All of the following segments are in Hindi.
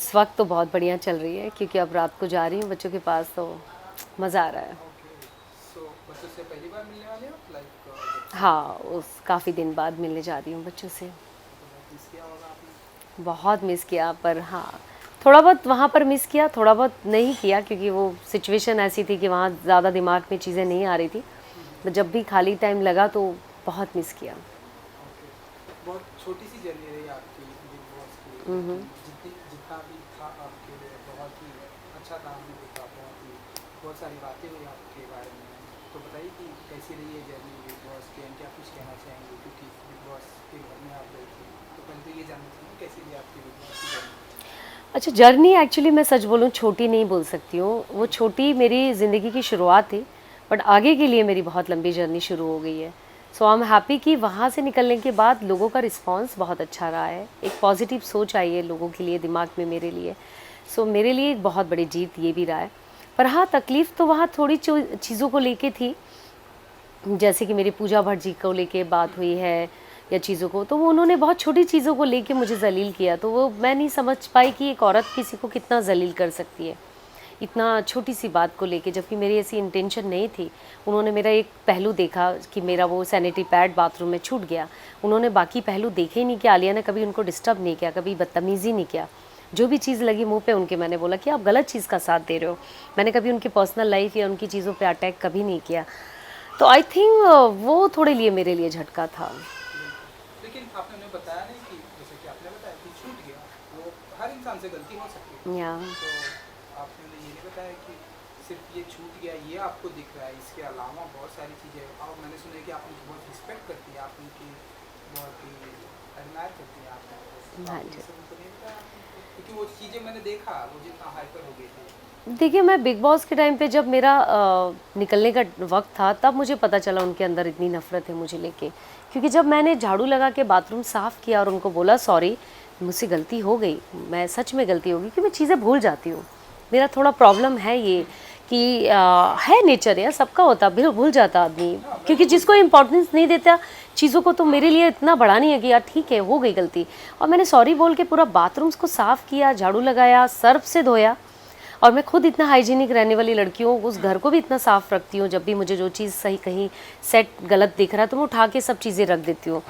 इस वक्त तो बहुत बढ़िया चल रही है क्योंकि अब रात को जा रही हूँ बच्चों के पास, तो मज़ा आ रहा है। सो बच्चों से पहली बार मिलने वाले हो लाइक हाँ, उस काफ़ी दिन बाद मिलने जा रही हूँ बच्चों से। मिस किया होगा आपने? बहुत मिस किया, पर हाँ, थोड़ा बहुत वहाँ पर मिस किया, थोड़ा बहुत नहीं किया क्योंकि वो सिचुएशन ऐसी थी कि वहाँ ज़्यादा दिमाग में चीज़ें नहीं आ रही थी। तो जब भी खाली टाइम लगा तो बहुत मिस किया। ओके, बहुत छोटी सी जर्नी रही आपकी बिग बॉस की, लेकिन जितना भी था आपके लिए बहुत ही अच्छा था। हमने देखा बहुत सारी बातें हुई आपके बारे में। तो बताइए कि कैसी रही है जर्नी बिग बॉस की, क्या कुछ कहना चाहेंगे, क्योंकि बिग बॉस के घर में आप गए थे। तो पहले तो ये जानना चाहिए कैसी रही आपकी बिग बॉस की जर्नी। अच्छा, जर्नी एक्चुअली मैं सच बोलूँ छोटी नहीं बोल सकती हूँ, वो छोटी मेरी ज़िंदगी की शुरुआत थी, बट आगे के लिए मेरी बहुत लंबी जर्नी शुरू हो गई है। सो आई एम हैप्पी कि वहाँ से निकलने के बाद लोगों का रिस्पांस बहुत अच्छा रहा है, एक पॉजिटिव सोच आई है लोगों के लिए, दिमाग में मेरे लिए। सो मेरे लिए एक बहुत बड़ी जीत ये भी रहा है। पर हाँ, तकलीफ़ तो वहाँ थोड़ी चीज़ों को लेके थी, जैसे कि मेरी पूजा भट्ट जी को लेके बात हुई है या चीज़ों को, तो वो उन्होंने बहुत छोटी चीज़ों को लेके मुझे ज़लील किया, तो वो मैं नहीं समझ पाई कि एक औरत किसी को कितना ज़लील कर सकती है इतना छोटी सी बात को लेके, जबकि मेरी ऐसी इंटेंशन नहीं थी। उन्होंने मेरा एक पहलू देखा कि मेरा वो सैनिटरी पैड बाथरूम में छूट गया, उन्होंने बाकी पहलू देखे ही नहीं कि आलिया ने कभी उनको डिस्टर्ब नहीं किया, कभी बदतमीज़ी नहीं किया। जो भी चीज़ लगी मुंह पे उनके, मैंने बोला कि आप गलत चीज़ का साथ दे रहे हो। मैंने कभी उनकी पर्सनल लाइफ या उनकी चीज़ों पे अटैक कभी नहीं किया। तो आई थिंक वो थोड़े लिए मेरे लिए झटका था। बिल्कुल, लेकिन आपने उन्हें बताया नहीं कि जैसे कि आपने बताया कि छूट गया, वो हर इंसान से गलती हो सकती है। या तो आपने उन्हें ये नहीं बताया कि सिर्फ ये छूट गया ये आपको दिख रहा है, इसके अलावा बहुत सारी चीज़ें। और मैंने सुना है कि आप उनकी बहुत रिस्पेक्ट करती है, आप उनकी बहुत ही एडमायर करती हैं आप उनको। तो हाँ आपने जी। ये सब उनको नहीं बताया आपने? क्योंकि वो चीज़ें मैंने देखा, वो जितना हाइपर हो गई थी। देखिए, मैं बिग बॉस के टाइम पे जब मेरा निकलने का वक्त था, तब मुझे पता चला उनके अंदर इतनी नफ़रत है मुझे लेके। क्योंकि जब मैंने झाड़ू लगा के बाथरूम साफ़ किया और उनको बोला सॉरी, मुझसे गलती हो गई, मैं सच में गलती हो गई कि मैं चीज़ें भूल जाती हूँ। मेरा थोड़ा प्रॉब्लम है ये कि है नेचर यार, सबका होता, भूल जाता आदमी। हाँ, मैं क्योंकि भी भूल जिसको जाता हूँ। इम्पोर्टेंस नहीं देता चीज़ों को, तो मेरे लिए इतना बड़ा नहीं है कि यार ठीक है, हो गई गलती। और मैंने सॉरी बोल के पूरा बाथरूम्स को साफ़ किया, झाड़ू लगाया, सर्फ से धोया। और मैं खुद इतना हाइजीनिक रहने वाली लड़की हूँ, उस घर को भी इतना साफ़ रखती हूँ, जब भी मुझे जो चीज़ सही कहीं सेट गलत दिख रहा है तो मैं उठा के सब चीज़ें रख देती हूँ।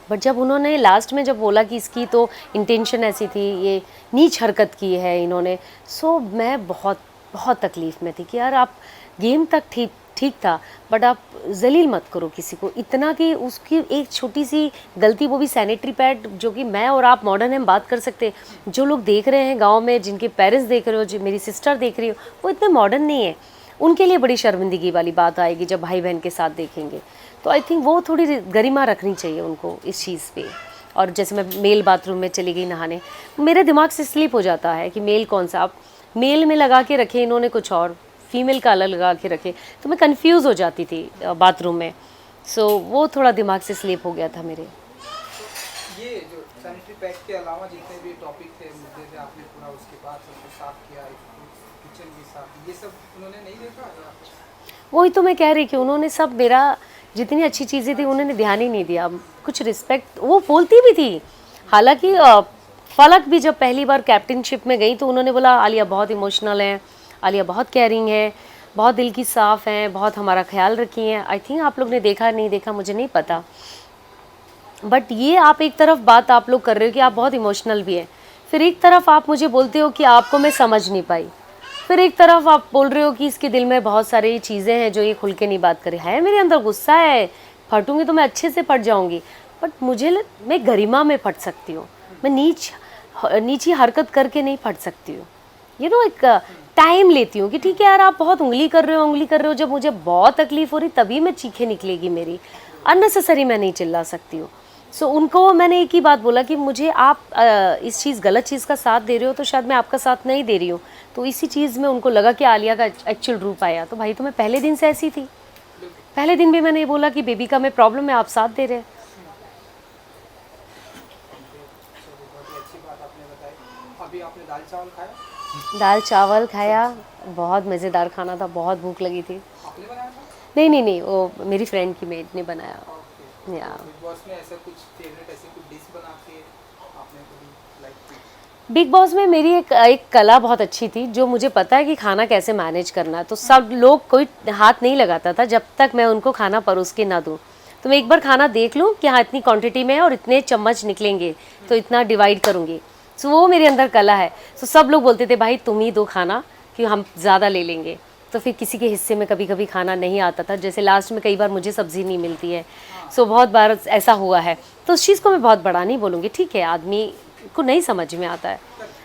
बट जब उन्होंने लास्ट में जब बोला कि इसकी तो इंटेंशन ऐसी थी, ये नीच हरकत की है इन्होंने, सो मैं बहुत बहुत तकलीफ़ में थी कि यार आप गेम तक ठीक ठीक था, बट आप जलील मत करो किसी को इतना कि उसकी एक छोटी सी गलती, वो भी सैनिटरी पैड, जो कि मैं और आप मॉडर्न हम बात कर सकते हैं, जो लोग देख रहे हैं गांव में, जिनके पेरेंट्स देख रहे हो, जो मेरी सिस्टर देख रही हो, वो इतने मॉडर्न नहीं है, उनके लिए बड़ी शर्मिंदगी वाली बात आएगी जब भाई बहन के साथ देखेंगे। तो आई थिंक वो थोड़ी गरिमा रखनी चाहिए उनको इस चीज़ पे। और जैसे मैं मेल बाथरूम में चली गई नहाने, मेरे दिमाग से स्लिप हो जाता है कि मेल कौन सा, आप मेल में लगा के रखे इन्होंने कुछ और, फीमेल का अलग लगा के रखे, तो मैं कंफ्यूज हो जाती थी बाथरूम में। सो वो थोड़ा दिमाग से स्लिप हो गया था मेरे। तो ये जो सैनिटरी पैड के अलावा जितने भी टॉपिक थे, मुद्दे थे, आपने पूरा उसके बाद सबको साफ किया, किचन भी साफ, ये सब उन्होंने नहीं देखा या? वही तो मैं कह रही कि उन्होंने सब मेरा, जितनी अच्छी चीज़ें थी उन्होंने ध्यान ही नहीं दिया। कुछ रिस्पेक्ट वो बोलती भी थी, हालांकि फलक भी जब पहली बार कैप्टनशिप में गई तो उन्होंने बोला आलिया बहुत इमोशनल है, आलिया बहुत केयरिंग है, बहुत दिल की साफ़ हैं, बहुत हमारा ख्याल रखी हैं। आई थिंक आप लोग ने देखा नहीं देखा मुझे नहीं पता, बट ये आप एक तरफ बात आप लोग कर रहे हो कि आप बहुत इमोशनल भी हैं, फिर एक तरफ आप मुझे बोलते हो कि आपको मैं समझ नहीं पाई, फिर एक तरफ आप बोल रहे हो कि इसके दिल में बहुत सारी चीज़ें हैं जो ये खुल के नहीं बात करे। है मेरे अंदर गुस्सा है, फटूंगी तो मैं अच्छे से फट जाऊंगी, बट मैं गरिमा में फट सकती हूँ, मैं नीची हरकत करके नहीं फट सकती हूँ। एक टाइम लेती हूँ कि ठीक है यार, आप बहुत उंगली कर रहे हो, जब मुझे बहुत तकलीफ हो रही तभी मैं चीखें निकलेगी मेरी, अननेसेसरी मैं नहीं चिल्ला सकती हूँ। सो उनको मैंने एक ही बात बोला कि मुझे आप इस चीज़ गलत चीज़ का साथ दे रहे हो, तो शायद मैं आपका साथ नहीं दे रही हूँ। तो इसी चीज़ में उनको लगा कि आलिया का एक्चुअल रूप आया, तो भाई तो मैं पहले दिन से ऐसी थी, बिल्कुल। पहले दिन भी मैंने ये बोला कि बेबी का मैं प्रॉब्लम है, आप साथ दे रहे हैं। चलिए, बहुत ही अच्छी बात आपने बताई। अभी आपने दाल चावल खाया? दाल चावल खाया, सब्जी बहुत मज़ेदार खाना था, बहुत भूख लगी थी। आपने बनाया था? नहीं नहीं नहीं, वो मेरी फ्रेंड की मेड ने बनाया। ओके। तो या बिग बॉस में ऐसा कुछ फेवरेट, ऐसी कुछ डिश बना के आपने कभी लाइक की? बिग बॉस में मेरी एक कला बहुत अच्छी थी, जो मुझे पता है कि खाना कैसे मैनेज करना है। तो सब लोग कोई हाथ नहीं लगाता था जब तक मैं उनको खाना परोस के ना दूँ। तो मैं एक बार खाना देख लूँ कि हाँ इतनी क्वांटिटी में है और इतने चम्मच निकलेंगे तो इतना डिवाइड करूँगी। सो वो मेरे अंदर कला है। सो सब लोग बोलते थे भाई तुम ही दो खाना कि हम ज़्यादा ले लेंगे। तो फिर किसी के हिस्से में कभी कभी खाना नहीं आता था, जैसे लास्ट में कई बार मुझे सब्ज़ी नहीं मिलती है। सो बहुत बार ऐसा हुआ है। तो उस चीज़ को मैं बहुत बड़ा नहीं बोलूँगी, ठीक है आदमी को नहीं समझ में आता है।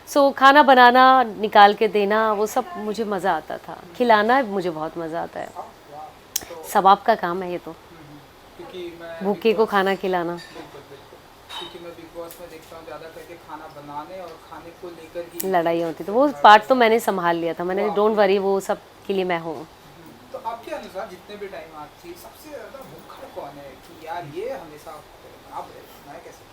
सो खाना बनाना, निकाल के देना, वो सब मुझे मज़ा आता था। खिलाना मुझे बहुत मज़ा आता है। सब आपका काम है ये तो, क्योंकि मैं भूखे को खाना खिलाना। बिल्कुल बिल्कुल, क्योंकि मैं बिग बॉस में देखता हूँ ज़्यादा करके खाना बनाने और खाने को लेकर ही लड़ाई होती तो वो पार्ट तो मैंने संभाल लिया था। मैंने डोंट वरी, वो सब के लिए मैं हूँ। तो आपके अनुसार जितने भी टाइम आप थी सबसे ज़्यादा भूखा कौन है कि यार ये हमेशा आप मैं कैसे?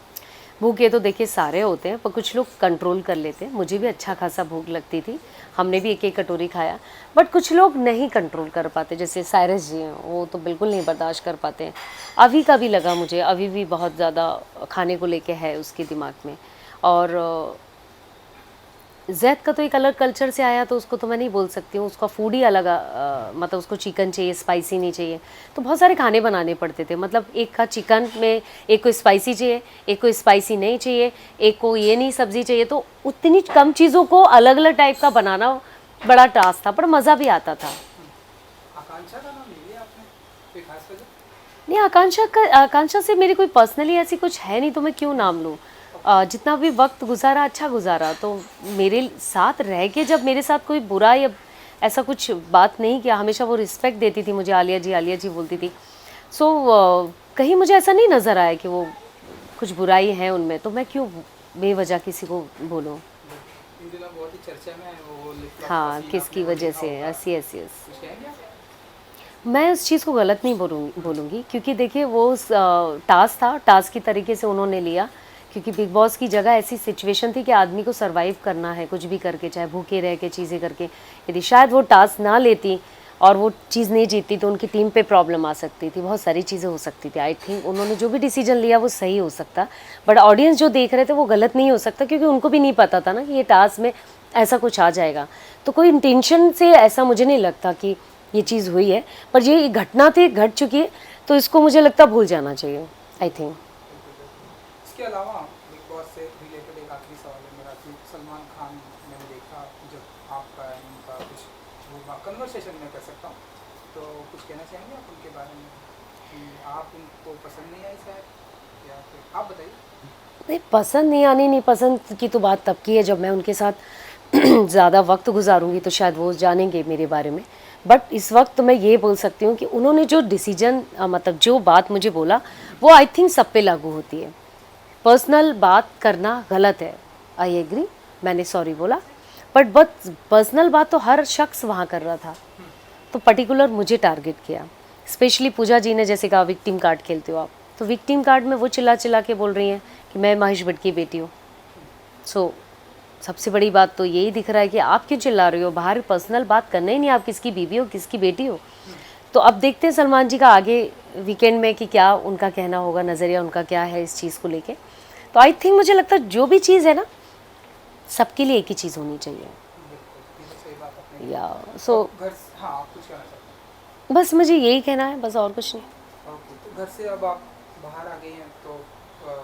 भूखे तो देखिए सारे होते हैं, पर कुछ लोग कंट्रोल कर लेते हैं। मुझे भी अच्छा खासा भूख लगती थी, हमने भी एक एक कटोरी खाया। बट कुछ लोग नहीं कंट्रोल कर पाते, जैसे साइरस जी हैं, वो तो बिल्कुल नहीं बर्दाश्त कर पाते हैं। अभी का भी लगा मुझे, अभी भी बहुत ज़्यादा खाने को लेके है उसके दिमाग में। और जैद का तो एक अलग कल्चर से आया, तो उसको तो मैं नहीं बोल सकती हूँ, उसका फूड ही अलग मतलब उसको चिकन चाहिए, स्पाइसी नहीं चाहिए। तो बहुत सारे खाने बनाने पड़ते थे, मतलब एक का चिकन में एक को स्पाइसी चाहिए, एक को स्पाइसी नहीं चाहिए, एक को ये नहीं सब्ज़ी चाहिए। तो उतनी कम चीज़ों को अलग अलग टाइप का बनाना बड़ा टास्क था, पर मज़ा भी आता था। आकांक्षा का नाम ले लिया आपने, कोई खास वजह? नहीं, आकांक्षा से मेरी कोई पर्सनली ऐसी कुछ है नहीं, तो मैं क्यों नाम लूँ। जितना भी वक्त गुजारा अच्छा गुजारा, तो मेरे साथ रह के जब मेरे साथ कोई बुरा या ऐसा कुछ बात नहीं किया, हमेशा वो रिस्पेक्ट देती थी मुझे, आलिया जी बोलती थी। सो कहीं मुझे ऐसा नहीं नज़र आया कि वो कुछ बुराई है उनमें, तो मैं क्यों बेवजह किसी को बोलूँ। इन दिनों बहुत ही चर्चा में है वो लिप लॉक का हाँ, सीन, किसकी आपने वो वजह देखा से, होगा। Yes yes yes. कुछ कहेंगे आप? मैं उस चीज़ को गलत नहीं बोलूँगी, क्योंकि देखिए वो टास्क था, टास्क की तरीके से उन्होंने लिया। क्योंकि बिग बॉस की जगह ऐसी सिचुएशन थी कि आदमी को सरवाइव करना है, कुछ भी करके, चाहे भूखे रह के चीज़ें करके। यदि शायद वो टास्क ना लेती और वो चीज़ नहीं जीतती, तो उनकी टीम पे प्रॉब्लम आ सकती थी, बहुत सारी चीज़ें हो सकती थी। आई थिंक उन्होंने जो भी डिसीजन लिया वो सही हो सकता, बट ऑडियंस जो देख रहे थे वो गलत नहीं हो सकता, क्योंकि उनको भी नहीं पता था ना कि ये टास्क में ऐसा कुछ आ जाएगा। तो कोई इंटेंशन से ऐसा मुझे नहीं लगता कि ये चीज़ हुई है, पर ये घटना थी, घट चुकी है, तो इसको मुझे लगता भूल जाना चाहिए, आई थिंक। इसके अलावा बिग बॉस से रिलेटेड एक आखिरी सवाल है मेरा कि सलमान खान मैंने देखा जब आपका उनका कुछ वो कन्वर्सेशन में कर सकता हूँ, तो कुछ कहना चाहेंगे आप उनके बारे में कि आप उनको पसंद नहीं आई शायद, या फिर आप बताइए? नहीं, पसंद नहीं आनी, नहीं पसंद की तो बात तब की है जब मैं उनके साथ ज़्यादा वक्त गुजारूंगी, तो शायद वो जानेंगे मेरे बारे में। बट इस वक्त तो मैं ये बोल सकती हूँ कि उन्होंने जो डिसीजन मतलब जो बात मुझे बोला, वो आई थिंक सब पे लागू होती है। पर्सनल बात करना गलत है, आई एग्री, मैंने सॉरी बोला, बट पर्सनल बात तो हर शख्स वहाँ कर रहा था, तो पर्टिकुलर मुझे टारगेट किया। स्पेशली पूजा जी ने जैसे कहा विक्टिम कार्ड खेलते हो आप, तो विक्टिम कार्ड में वो चिल्ला चिल्ला के बोल रही हैं कि मैं महेश भट्ट की बेटी हूँ। सो सबसे बड़ी बात तो यही दिख रहा है कि आप क्यों चिल्ला रही हो, बाहर पर्सनल बात करना ही नहीं, आप किसकी बीवी हो, किसकी बेटी हो। तो अब देखते हैं सलमान जी का आगे वीकेंड में कि क्या उनका कहना होगा, नज़रिया उनका क्या है इस चीज़ को लेके। तो आई थिंक मुझे लगता है जो भी चीज़ है ना, सबके लिए एक ही चीज़ होनी चाहिए। बिल्कुल, ये तो सही बात आपने या की। सो घर हाँ, आप कुछ कहना चाहते हैं? बस मुझे यही कहना है, बस और कुछ नहीं। ओके, तो घर से अब आप बाहर आ गई हैं, तो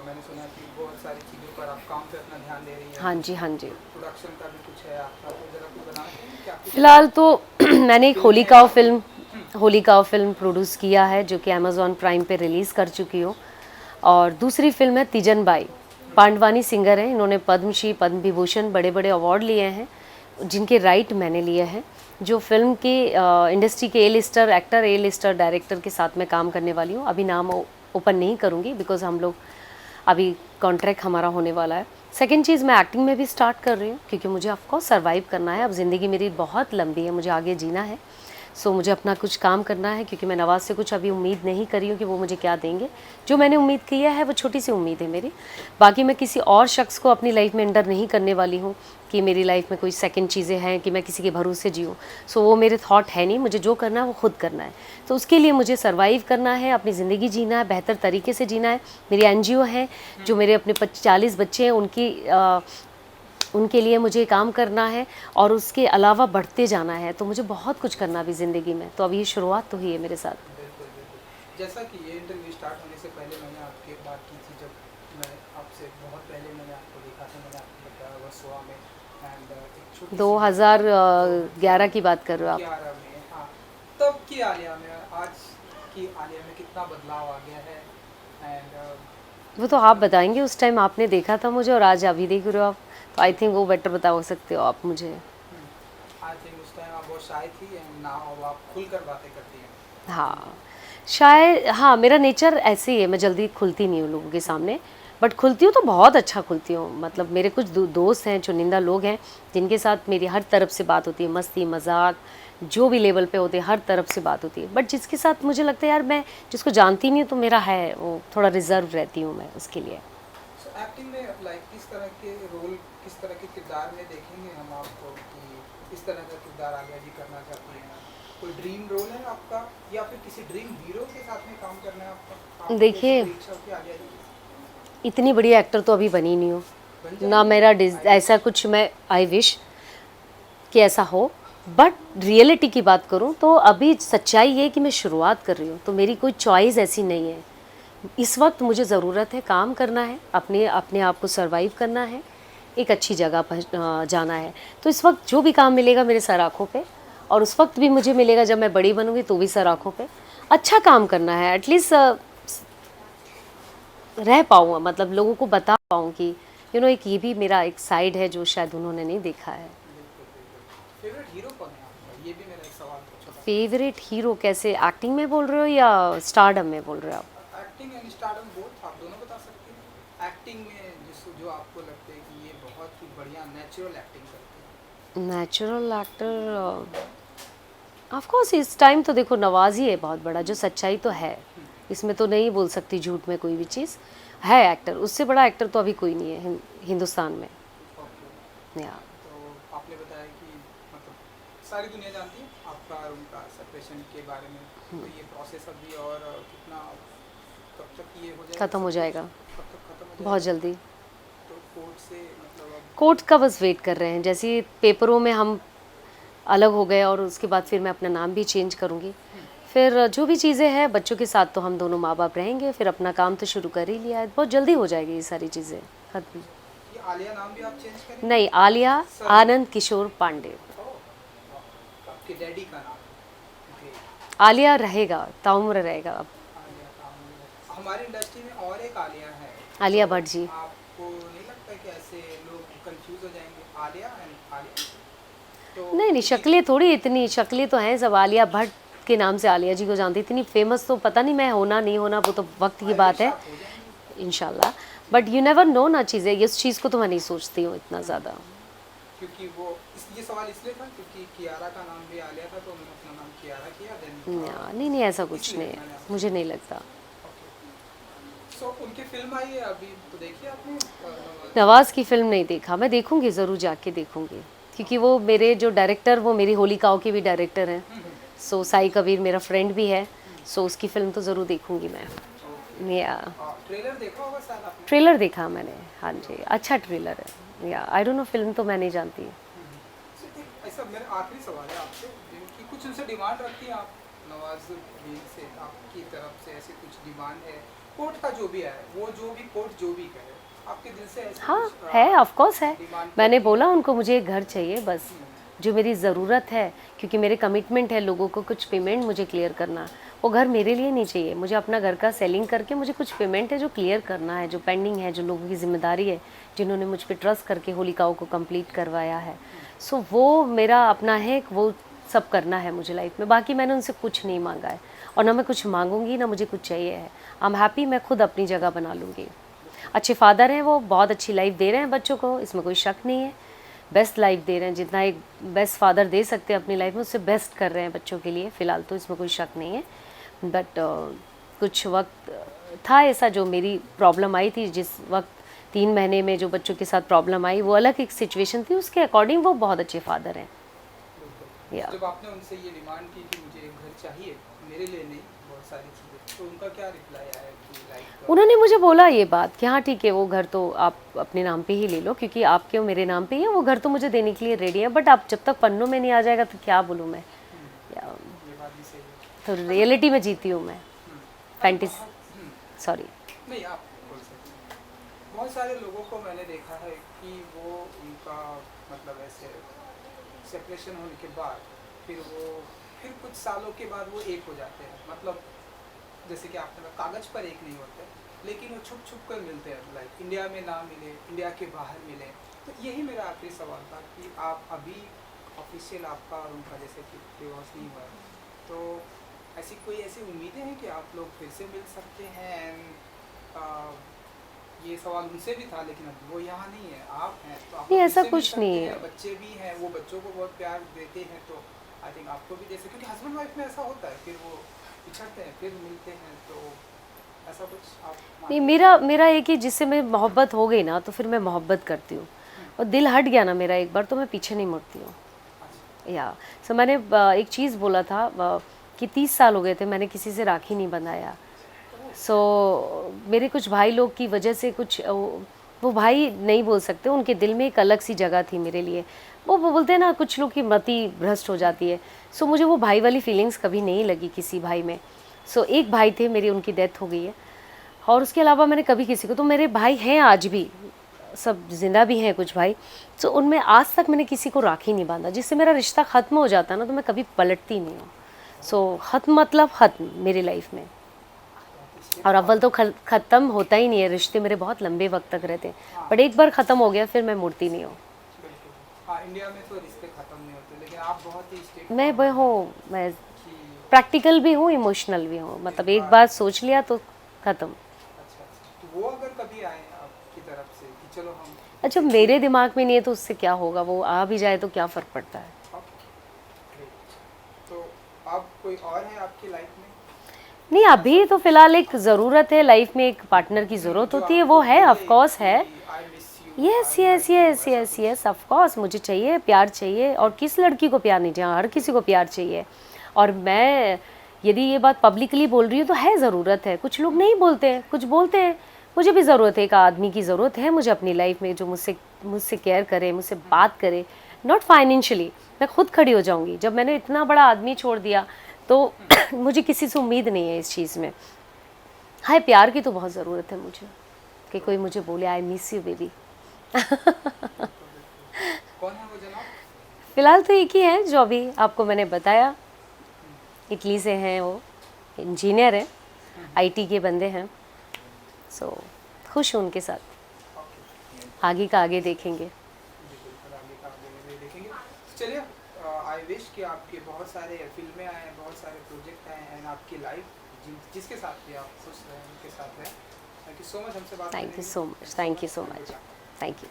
मैंने सुना कि बहुत सारी चीज़ों पर आप काम पे अपना ध्यान दे रही हैं। हाँ जी, हाँ जी। प्रोडक्शन का भी कुछ है आपका, तो ज़रा कुछ बताना चाहिए क्या? फ़िलहाल तो मैंने एक होलिका फिल्म प्रोड्यूस किया है, जो कि अमेज़ॉन प्राइम पे रिलीज़ कर चुकी हूँ। और दूसरी फिल्म है तीजन बाई। पांडवानी सिंगर हैं, इन्होंने पद्मश्री, पद्म विभूषण बड़े बड़े अवार्ड लिए हैं, जिनके राइट मैंने लिए हैं। जो फिल्म के इंडस्ट्री के ए लिस्टर एक्टर, ए लिस्टर डायरेक्टर के साथ मैं काम करने वाली हूँ। अभी नाम ओपन नहीं करूँगी, बिकॉज हम लोग अभी कॉन्ट्रैक्ट हमारा होने वाला है। सेकंड चीज़, मैं एक्टिंग में भी स्टार्ट कर रही हूँ, क्योंकि मुझे ऑफकोर्स सर्वाइव करना है। अब ज़िंदगी मेरी बहुत लंबी है, मुझे आगे जीना है। सो मुझे अपना कुछ काम करना है, क्योंकि मैं नवाज़ से कुछ अभी उम्मीद नहीं करी हूँ कि वो मुझे क्या देंगे। जो मैंने उम्मीद की है वो छोटी सी उम्मीद है मेरी। बाकी मैं किसी और शख्स को अपनी लाइफ में एंटर नहीं करने वाली हूँ कि मेरी लाइफ में कोई सेकंड चीज़ें हैं कि मैं किसी के भरोसे जीऊँ। सो वो मेरे थॉट है नहीं, मुझे जो करना है वो खुद करना है। तो उसके लिए मुझे सर्वाइव करना है, अपनी ज़िंदगी जीना है, बेहतर तरीके से जीना है। मेरी NGO है, जो मेरे अपने 40 बच्चे हैं, उनकी उनके लिए मुझे काम करना है और उसके अलावा बढ़ते जाना है, तो मुझे बहुत कुछ करना भी ज़िंदगी में। तो अभी ये शुरुआत तो हुई है मेरे साथ। बिल्कुल बिल्कुल। जैसा कि ये इंटरव्यू स्टार्ट होने से पहले मैंने आपके बात की थी, जब मैं आपसे बहुत पहले मैंने आपको देखा था, मैंने आपको बताया वर्सोवा में, एंड एक छोटी सी 2011 की बात कर रहे हो आप? 11 में, हाँ। तब की आलिया में आज की आलिया में कितना बदलाव आ गया है, एंड वो तो आप बताएंगे, उस टाइम आपने देखा था मुझे और आज अभी देख रहे हो आप, तो आई थिंक वो बेटर बता सकते हो आप मुझे। आई थिंक उस टाइम आप बहुत शाय थी, एंड नाउ आप खुलकर बातें करती हैं। हाँ, शायद हाँ, मेरा नेचर ऐसे ही है, मैं जल्दी खुलती नहीं हूँ लोगों के सामने, बट खुलती हूँ तो बहुत अच्छा खुलती हूँ। मतलब मेरे कुछ दोस्त हैं, चुनिंदा लोग हैं, जिनके साथ मेरी हर तरफ से बात होती है, मस्ती मजाक जो भी लेवल पे होते हैं हर तरफ से बात होती है। बट जिसके साथ मुझे लगता है यार मैं जिसको जानती नहीं हूँ तो मेरा है वो थोड़ा रिजर्व रहती हूँ मैं उसके लिए। सो एक्टिंग में लाइक किस तरह के रोल, किस तरह के किरदार में देखेंगे हम आपको, कि इस तरह का किरदार आलिया जी करना चाहती हैं? कोई ड्रीम रोल है आपका, या फिर किसी ड्रीम हीरो के साथ में काम करना है आपका? आपकी देखिए, ऐसी कोई इच्छा होती है आलिया जी की? इतनी बड़ी एक्टर तो अभी बनी नहीं हूँ बन ना, जाएगी? मेरा ऐसा कुछ मैं आई विश कि ऐसा हो, बट रियलिटी की बात करूं तो अभी सच्चाई ये है कि मैं शुरुआत कर रही हूं, तो मेरी कोई चॉइस ऐसी नहीं है। इस वक्त मुझे ज़रूरत है काम करना है, अपने अपने आप को सरवाइव करना है, एक अच्छी जगह पर जाना है। तो इस वक्त जो भी काम मिलेगा मेरे सर आँखों पे, और उस वक्त भी मुझे मिलेगा जब मैं बड़ी बनूंगी तो भी सर आँखों पे। अच्छा काम करना है, एटलीस्ट रह पाऊँ, मतलब लोगों को बता पाऊँ कि एक ये भी मेरा एक साइड है जो शायद उन्होंने नहीं देखा है। बिल्कुल बिल्कुल। फेवरेट हीरो कौन है आपका? ये भी मेरा एक सवाल था छोटा। फेवरेट हीरो कैसे, एक्टिंग में बोल रहे हो या स्टारडम में बोल रहे हो आप? एक्टिंग एंड स्टारडम बोथ, आप दोनों बता सकते हैं। एक्टिंग में जो आपको लगता है कि ये बहुत ही बढ़िया नेचुरल एक्टिंग करते हैं। नेचुरल एक्टर ऑफ कोर्स इस टाइम तो देखो नवाज ही है बहुत बड़ा, जो सच्चाई तो है, इसमें तो नहीं बोल सकती झूठ में कोई भी चीज़ है। एक्टर उससे बड़ा एक्टर तो अभी कोई नहीं है हिंदुस्तान में। ओके। या तो आपने बताया कि मतलब सारी दुनिया जानती है आपका और उनका सेपरेशन के बारे में, तो ये प्रोसेस अभी और कितना, कब तक ये हो जाएगा? ख़त्म हो जाएगा कब तक खत्म हो बहुत जाएगा? जल्दी। तो कोर्ट से मतलब अब कोर्ट का बस वेट कर रहे हैं, जैसे ही पेपरों में हम अलग हो गए और उसके बाद फिर मैं अपना नाम भी चेंज करूँगी, फिर जो भी चीज़ें हैं बच्चों के साथ तो हम दोनों माँ बाप रहेंगे, फिर अपना काम तो शुरू कर ही लिया है, बहुत जल्दी हो जाएगी ये सारी चीज़ें खत्म। ये आलिया नाम भी आप चेंज करेंगे? नहीं, आलिया सर। आनंद किशोर पांडे। ओह, वाह। आपके डैडी का नाम? ग्रेट। आलिया रहेगा, ताउम्र रहेगा अब। आलिया का हमारी इंडस्ट्री में और एक आलिया है, आलिया तो भट्ट जी। आपको नहीं लगता कि ऐसे लोग कंफ्यूज हो जाएंगे, आलिया एंड आलिया? तो नहीं नहीं, शक्लें थोड़ी, इतनी शक्लें तो हैं सब, आलिया भट्ट के नाम से आलिया जी को जानती, इतनी फेमस तो पता नहीं मैं होना नहीं होना, वो तो वक्त की बात है आप हो जाएंगे, इंशाल्लाह। बट यू नेवर नो ना चीज़ें, इस चीज़ को तो मैं नहीं सोचती हूँ इतना ज़्यादा। क्योंकि वो ये सवाल इसलिए था क्योंकि कियारा का नाम भी आलिया था, तो मैंने अपना नाम कियारा किया, देन नहीं नहीं, ऐसा कुछ इसलिए नहीं मैंने है, आपको। मुझे नहीं लगता। सो उनकी फिल्म आई है अभी, तो देखिए आपने नवाज़ की फ़िल्म नहीं देखा, मैं देखूंगी, ज़रूर जाके देखूंगी, क्योंकि वो मेरे जो डायरेक्टर, वो मेरी होली काओ के भी डायरेक्टर हैं। सो साई कबीर मेरा फ्रेंड भी है, सो उसकी फ़िल्म तो ज़रूर देखूंगी मैं। या ट्रेलर देखा होगा शायद आपने? ट्रेलर देखा मैंने, हाँ जी, अच्छा ट्रेलर है। या आई डोंट नो, फिल्म तो मैं नहीं जानती। ऐसा मेरा आखिरी सवाल है आपसे, कि कुछ उनसे डिमांड रखती हैं आप नवाजुद्दीन से, आपकी तरफ से ऐसे कुछ डिमांड है? कोर्ट का जो भी है, वो जो भी कोर्ट जो भी कहे, आपके दिल से ऐसे हाँ कुछ, है, ऑफ कोर्स है। डिमांड मैंने करती बोला उनको मुझे एक घर चाहिए बस, जो मेरी ज़रूरत है, क्योंकि मेरे कमिटमेंट है लोगों को कुछ पेमेंट मुझे क्लियर करना। वो घर मेरे लिए नहीं चाहिए, मुझे अपना घर का सेलिंग करके मुझे कुछ पेमेंट है जो क्लियर करना है, जो पेंडिंग है, जो लोगों की जिम्मेदारी है, जिन्होंने मुझ पर ट्रस्ट करके होलिकाओं को कंप्लीट करवाया है। सो वो मेरा अपना है, वो सब करना है मुझे लाइफ में। बाकी मैंने उनसे कुछ नहीं मांगा है, और ना मैं कुछ मांगूंगी, ना मुझे कुछ चाहिए है। आई एम हैप्पी, मैं खुद अपनी जगह बना लूँगी। अच्छे फादर हैं, वो बहुत अच्छी लाइफ दे रहे हैं बच्चों को, इसमें कोई शक नहीं है। बेस्ट लाइफ दे रहे हैं, जितना एक बेस्ट फादर दे सकते हैं अपनी लाइफ में, उससे बेस्ट कर रहे हैं बच्चों के लिए फ़िलहाल, तो इसमें कोई शक नहीं है। बट कुछ वक्त था ऐसा जो मेरी प्रॉब्लम आई थी, जिस वक्त 3 महीने में जो बच्चों के साथ प्रॉब्लम आई, वो अलग एक सिचुएशन थी, उसके अकॉर्डिंग वो बहुत अच्छे फादर हैं। या जब आपने उनसे ये डिमांड की कि मुझे एक घर चाहिए, मेरे लिए नहीं, बहुत सारी चीज़ें, तो उनका क्या रिप्लाई आया कि लाइक उन्होंने मुझे बोला ये बात कि हाँ ठीक है, वो घर तो आप अपने नाम पे ही ले लो, क्योंकि आपके और मेरे नाम पे ही है, वो घर तो मुझे देने के लिए रेडी है, बट आप जब तक पन्नों में नहीं आ जाएगा तो क्या बोलूँ मैं। या ये बात भी सही है। तो रियलिटी में जीती हूँ मैं, फैंटेसी, सॉरी। नहीं, आप बोल सकते हैं। बहुत सारे लोगों को मैंने देखा है कि वो उनका मतलब ऐसे सेपरेशन होने के बाद फिर कुछ सालों के बाद वो एक हो जाते हैं, मतलब जैसे कि आपने कहा, कागज़ पर एक नहीं होते, लेकिन वो छुप छुप कर मिलते हैं, लाइक इंडिया में ना मिले, इंडिया के बाहर मिले। तो यही मेरा आखिरी सवाल था कि आप अभी ऑफिशियल आपका और उनका जैसे कि डिवोर्स नहीं हुआ है, तो ऐसी उम्मीदें हैं कि आप लोग फिर से मिल सकते हैं? ये सवाल उनसे भी था, लेकिन अब वो यहाँ नहीं है, आप हैं, तो आप नहीं, लोग ऐसा फिर से मिल कुछ सकते नहीं हैं, है। बच्चे भी हैं, वो बच्चों को बहुत प्यार देते हैं, तो आई थिंक आपको भी जैसे, क्योंकि हस्बैंड वाइफ में ऐसा होता है, फिर वो पिछड़ते हैं फिर मिलते हैं, तो ऐसा कुछ आप नहीं, मानते हैं? मेरा मेरा एक ही, जिससे मैं मोहब्बत हो गई ना तो फिर मैं मोहब्बत करती हूँ, और दिल हट गया ना मेरा एक बार तो मैं पीछे नहीं मुड़ती हूँ। अच्छा, या सो मैंने एक चीज़ बोला था कि 30 साल हो गए थे मैंने किसी से राखी नहीं बंधाया। सो मेरे कुछ भाई लोग की वजह से कुछ वो भाई नहीं बोल सकते, उनके दिल में एक अलग सी जगह थी मेरे लिए। वो बोलते हैं ना, कुछ लोग की मति भ्रष्ट हो जाती है। सो मुझे वो भाई वाली फीलिंग्स कभी नहीं लगी किसी भाई में। सो एक भाई थे मेरी, उनकी डेथ हो गई है, और उसके अलावा मैंने कभी किसी को, तो मेरे भाई हैं आज भी, सब जिंदा भी हैं कुछ भाई, तो उनमें आज तक मैंने किसी को राखी नहीं बांधा। जिससे मेरा रिश्ता ख़त्म हो जाता ना तो मैं कभी पलटती नहीं हूँ। सो ख़त्म मतलब ख़त्म मेरी लाइफ में। और अव्वल तो ख़त्म होता ही नहीं है, रिश्ते मेरे बहुत लंबे वक्त तक रहते हैं, बट एक बार ख़त्म हो गया फिर मैं मुड़ती नहीं हूँ। बिल्कुल। हाँ, इंडिया में तो रिश्ते ख़त्म नहीं होते, लेकिन आप बहुत ही स्ट्रिक्ट मैं वह हूँ, मैं कि प्रैक्टिकल भी हूँ, इमोशनल भी हूँ, मतलब एक बार सोच लिया तो ख़त्म। अच्छा, तो वो अगर कभी आए आपकी तरफ से कि चलो हम अच्छा, मेरे दिमाग में नहीं है तो उससे क्या होगा, वो आ भी जाए तो क्या फ़र्क पड़ता है। ग्रेट, तो अब कोई और है आपकी लाइफ में? नहीं, अभी तो फ़िलहाल एक ज़रूरत है लाइफ में, एक पार्टनर की ज़रूरत जो होती है, आपको वो है, ऑफ बोले कोर्स है। कि I miss you, yes I yes like you, yes ऐसा यस कुछ? यस, ऑफ कोर्स मुझे चाहिए, प्यार चाहिए, और किस लड़की को प्यार नहीं चाहिए, हर किसी को प्यार चाहिए। और मैं यदि ये बात पब्लिकली बोल रही हूँ तो है, ज़रूरत है। कुछ लोग नहीं बोलते हैं, कुछ बोलते हैं, मुझे भी ज़रूरत है, एक आदमी की ज़रूरत है मुझे अपनी लाइफ में, जो मुझसे मुझसे केयर करे, मुझसे बात करे, नॉट फाइनेंशियली। मैं खुद खड़ी हो जाऊँगी। जब मैंने इतना बड़ा आदमी छोड़ दिया तो मुझे किसी से उम्मीद नहीं है इस चीज़ में। हाँ, प्यार की तो बहुत ज़रूरत है मुझे, कि कोई मुझे बोले आई मिस यू बेबी। कौन है वो जनाब? फ़िलहाल तो एक ही है जो अभी आपको मैंने बताया, इटली से हैं, वो इंजीनियर हैं, आईटी के बंदे हैं। सो खुश हूँ उनके साथ, ओके, आगे का आगे देखेंगे। जी बिल्कुल, आगे का आगे में देखेंगे। चलिए, आई विश कि आपके बहुत सारे फिल्में आए हैं, बहुत सारे प्रोजेक्ट आए हैं, आपकी लाइफ जिसके साथ भी आप खुश रहें उनके साथ रहें। थैंक यू सो मच हमसे बात करने थैंक यू के लिए। So much, thank you so much, धन्यवाद। Thank you.